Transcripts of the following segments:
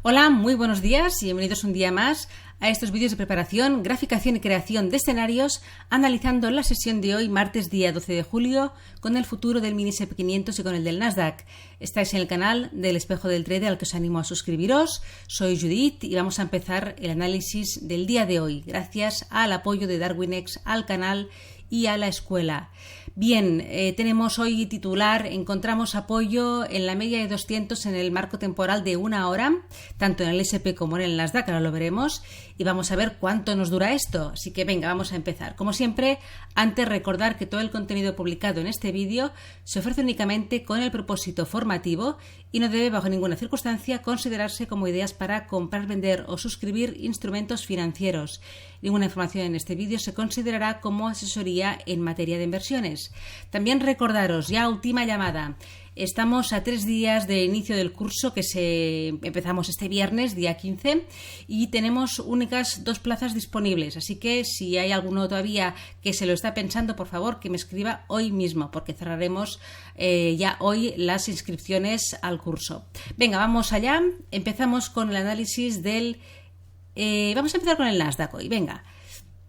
Hola, muy buenos días y bienvenidos un día más a estos vídeos de preparación, graficación y creación de escenarios, analizando la sesión de hoy, martes día 12 de julio, con el futuro del mini S&P 500 y con el del Nasdaq. Estáis en el canal del Espejo del Trader al que os animo a suscribiros. Soy Judith y vamos a empezar el análisis del día de hoy, gracias al apoyo de Darwinex al canal y a la escuela. Bien, tenemos hoy titular, encontramos apoyo en la media de 200 en el marco temporal de una hora, tanto en el S&P como en el Nasdaq, ahora lo veremos, y vamos a ver cuánto nos dura esto. Así que venga, vamos a empezar. Como siempre, antes recordar que todo el contenido publicado en este vídeo se ofrece únicamente con el propósito formativo y no debe bajo ninguna circunstancia considerarse como ideas para comprar, vender o suscribir instrumentos financieros. Ninguna información en este vídeo se considerará como asesoría en materia de inversiones. También recordaros, ya última llamada, estamos a 3 días de inicio del curso que empezamos este viernes, día 15, y tenemos únicas 2 plazas disponibles, así que si hay alguno todavía que se lo está pensando, por favor que me escriba hoy mismo, porque cerraremos ya hoy las inscripciones al curso. Venga, vamos allá, empezamos con el análisis del... vamos a empezar con el Nasdaq hoy, venga.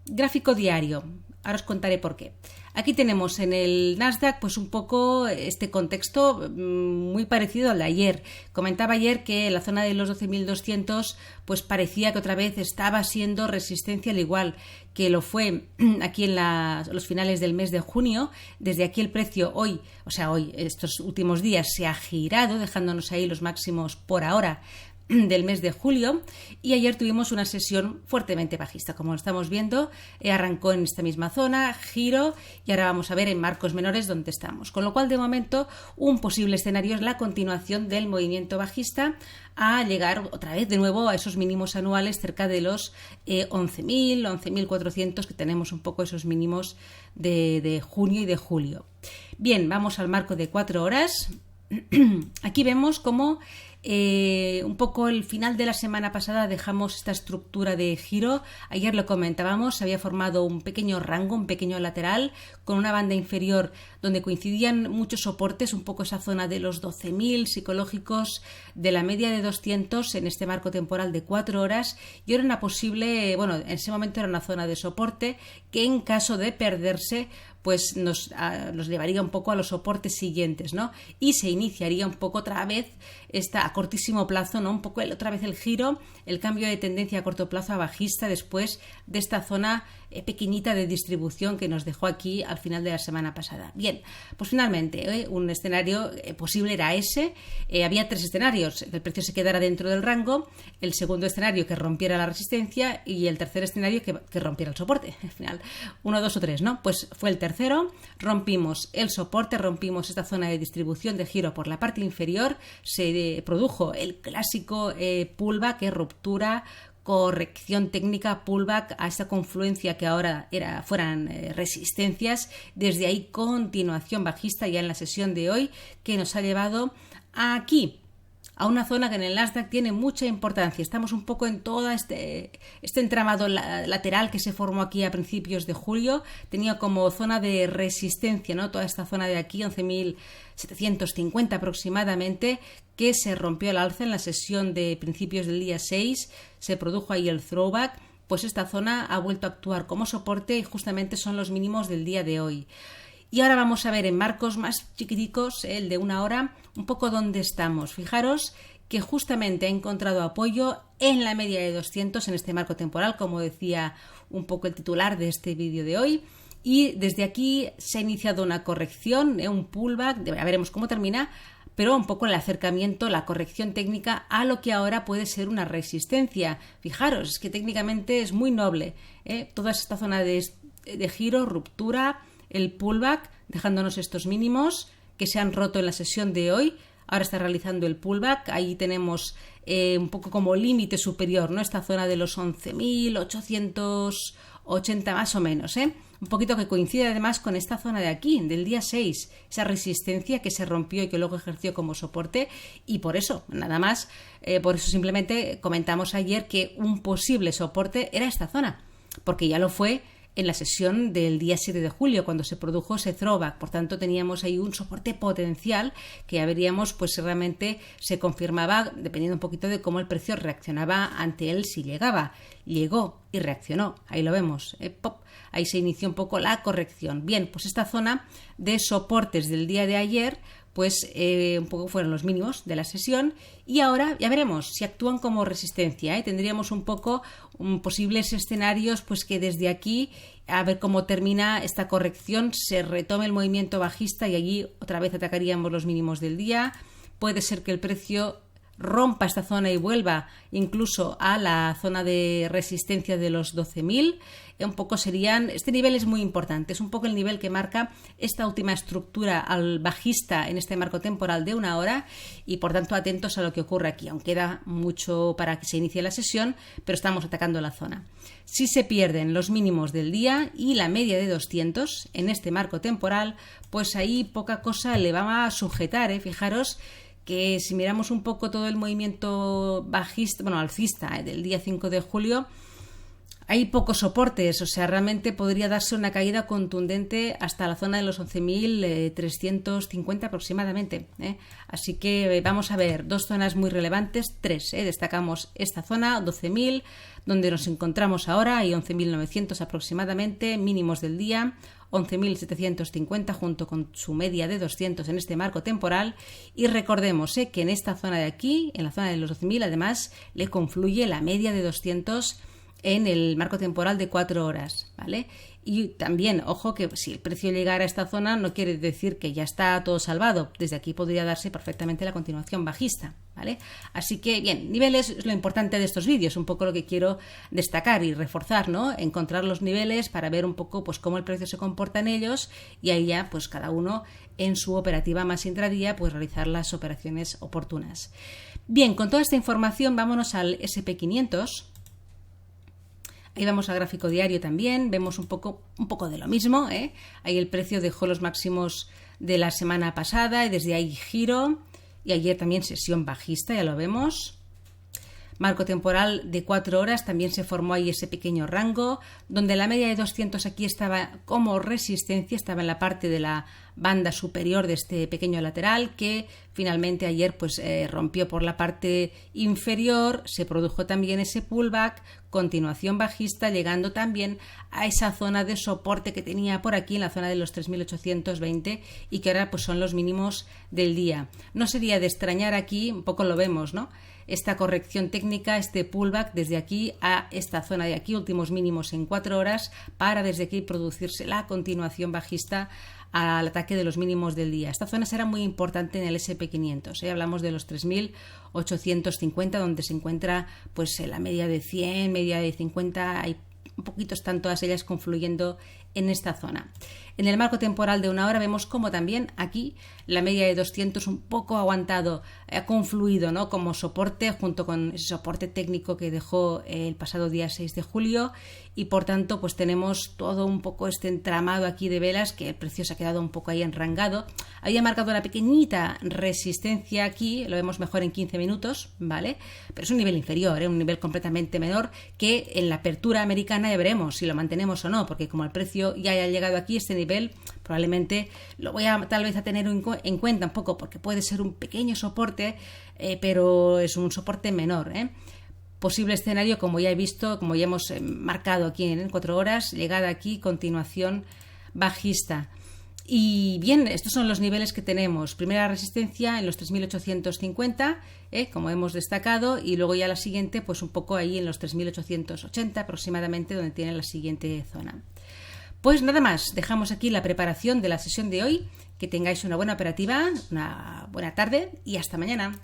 Gráfico diario, ahora os contaré por qué. Aquí tenemos en el Nasdaq pues un poco este contexto muy parecido al de ayer. Comentaba ayer que la zona de los 12.200 pues parecía que otra vez estaba siendo resistencia, al igual que lo fue aquí en los finales del mes de junio. Desde aquí el precio hoy, estos últimos días se ha girado, dejándonos ahí los máximos por ahora del mes de julio, y ayer tuvimos una sesión fuertemente bajista, como lo estamos viendo, arrancó en esta misma zona, giro, y ahora vamos a ver en marcos menores dónde estamos, con lo cual de momento un posible escenario es la continuación del movimiento bajista a llegar otra vez de nuevo a esos mínimos anuales cerca de los 11.000, 11.400 que tenemos un poco esos mínimos de junio y de julio. Bien, vamos al marco de 4 horas. Aquí vemos cómo un poco el final de la semana pasada dejamos esta estructura de giro. Ayer lo comentábamos, se había formado un pequeño rango, un pequeño lateral con una banda inferior donde coincidían muchos soportes, un poco esa zona de los 12.000 psicológicos de la media de 200 en este marco temporal de 4 horas, y era una posible, en ese momento era una zona de soporte que en caso de perderse pues nos llevaría un poco a los soportes siguientes, ¿no? Y se iniciaría un poco otra vez a cortísimo plazo, ¿no? Un poco otra vez el giro, el cambio de tendencia a corto plazo a bajista después de esta zona pequeñita de distribución que nos dejó aquí al final de la semana pasada. Bien, pues finalmente un escenario posible era ese. Había 3 escenarios: que el precio se quedara dentro del rango, el segundo escenario que rompiera la resistencia y el tercer escenario que rompiera el soporte. Al final, 1, 2 o 3, ¿no? Pues fue el tercero, rompimos el soporte, rompimos esta zona de distribución de giro por la parte inferior, se produjo el clásico pullback, ruptura, corrección técnica, pullback a esta confluencia que ahora fueran resistencias. Desde ahí continuación bajista ya en la sesión de hoy, que nos ha llevado aquí a una zona que en el Nasdaq tiene mucha importancia. Estamos un poco en todo este entramado lateral que se formó aquí a principios de julio. Tenía como zona de resistencia, ¿no? Toda esta zona de aquí, 11.750 aproximadamente, que se rompió al alza en la sesión de principios del día 6. Se produjo ahí el throwback. Pues esta zona ha vuelto a actuar como soporte y justamente son los mínimos del día de hoy. Y ahora vamos a ver en marcos más chiquiticos, el de una hora, un poco dónde estamos. Fijaros que justamente ha encontrado apoyo en la media de 200 en este marco temporal, como decía un poco el titular de este vídeo de hoy. Y desde aquí se ha iniciado una corrección, un pullback, ya veremos cómo termina, pero un poco el acercamiento, la corrección técnica a lo que ahora puede ser una resistencia. Fijaros, es que técnicamente es muy noble, toda esta zona de giro, ruptura, el pullback, dejándonos estos mínimos que se han roto en la sesión de hoy. Ahora está realizando el pullback. Ahí tenemos un poco como límite superior, ¿no? Esta zona de los 11.880 más o menos, un poquito que coincide además con esta zona de aquí, del día 6, esa resistencia que se rompió y que luego ejerció como soporte, y por eso, nada más, por eso simplemente comentamos ayer que un posible soporte era esta zona, porque ya lo fue en la sesión del día 7 de julio, cuando se produjo ese throwback. Por tanto, teníamos ahí un soporte potencial que ya veríamos pues si realmente se confirmaba, dependiendo un poquito de cómo el precio reaccionaba ante él, si llegaba. Llegó y reaccionó, ahí lo vemos, ¡pop! Ahí se inició un poco la corrección. Bien, pues esta zona de soportes del día de ayer pues un poco fueron los mínimos de la sesión, y ahora ya veremos si actúan como resistencia. Tendríamos un poco posibles escenarios pues que desde aquí, a ver cómo termina esta corrección, se retome el movimiento bajista y allí otra vez atacaríamos los mínimos del día. Puede ser que el precio rompa esta zona y vuelva incluso a la zona de resistencia de los 12.000. Un poco serían, este nivel es muy importante, es un poco el nivel que marca esta última estructura al bajista en este marco temporal de 1 hora, y por tanto atentos a lo que ocurre aquí. Aún queda mucho para que se inicie la sesión, pero estamos atacando la zona. Si se pierden los mínimos del día y la media de 200 en este marco temporal, pues ahí poca cosa le va a sujetar, Fijaros que si miramos un poco todo el movimiento bajista, alcista del día 5 de julio, hay pocos soportes, o sea, realmente podría darse una caída contundente hasta la zona de los 11.350 aproximadamente. Así que vamos a ver dos zonas muy relevantes, tres. Destacamos esta zona, 12.000, donde nos encontramos ahora, y 11.900 aproximadamente, mínimos del día, 11.750 junto con su media de 200 en este marco temporal. Y recordemos que en esta zona de aquí, en la zona de los 12.000, además le confluye la media de 200 en el marco temporal de 4 horas, ¿vale? Y también, ojo, que si el precio llegara a esta zona no quiere decir que ya está todo salvado. Desde aquí podría darse perfectamente la continuación bajista, ¿vale? Así que, bien, niveles es lo importante de estos vídeos, un poco lo que quiero destacar y reforzar, ¿no? Encontrar los niveles para ver un poco pues cómo el precio se comporta en ellos, y ahí ya pues cada uno en su operativa más intradía pues realizar las operaciones oportunas. Bien, con toda esta información vámonos al SP500. Ahí vamos al gráfico diario también, vemos un poco de lo mismo, Ahí el precio dejó los máximos de la semana pasada y desde ahí giro, y ayer también sesión bajista, ya lo vemos. Marco temporal de 4 horas, también se formó ahí ese pequeño rango, donde la media de 200 aquí estaba como resistencia, estaba en la parte de la banda superior de este pequeño lateral, que finalmente ayer pues rompió por la parte inferior, se produjo también ese pullback, continuación bajista, llegando también a esa zona de soporte que tenía por aquí en la zona de los 3.820 y que ahora pues son los mínimos del día. No sería de extrañar aquí, un poco lo vemos, ¿no? Esta corrección técnica, este pullback desde aquí a esta zona de aquí, últimos mínimos en 4 horas, para desde aquí producirse la continuación bajista al ataque de los mínimos del día. Esta zona será muy importante en el SP500. Hablamos de los 3.850, donde se encuentra pues la media de 100, media de 50, hay un poquito, están todas ellas confluyendo en esta zona. En el marco temporal de 1 hora vemos como también aquí la media de 200 un poco aguantado, ha confluido, ¿no? Como soporte junto con ese soporte técnico que dejó el pasado día 6 de julio, y por tanto pues tenemos todo un poco este entramado aquí de velas que el precio se ha quedado un poco ahí enrangado. Había marcado una pequeñita resistencia aquí, lo vemos mejor en 15 minutos, ¿vale? Pero es un nivel inferior, un nivel completamente menor, que en la apertura americana ya veremos si lo mantenemos o no, porque como el precio ya haya llegado aquí, este nivel probablemente lo voy a tal vez a tener en cuenta un poco, porque puede ser un pequeño soporte, pero es un soporte menor, Posible escenario, como ya he visto, como ya hemos marcado aquí en 4 horas, llegada aquí, continuación bajista. Y bien, estos son los niveles que tenemos. Primera resistencia en los 3.850, como hemos destacado, y luego ya la siguiente, pues un poco ahí en los 3.880 aproximadamente, donde tiene la siguiente zona. Pues nada más, dejamos aquí la preparación de la sesión de hoy. Que tengáis una buena operativa, una buena tarde y hasta mañana.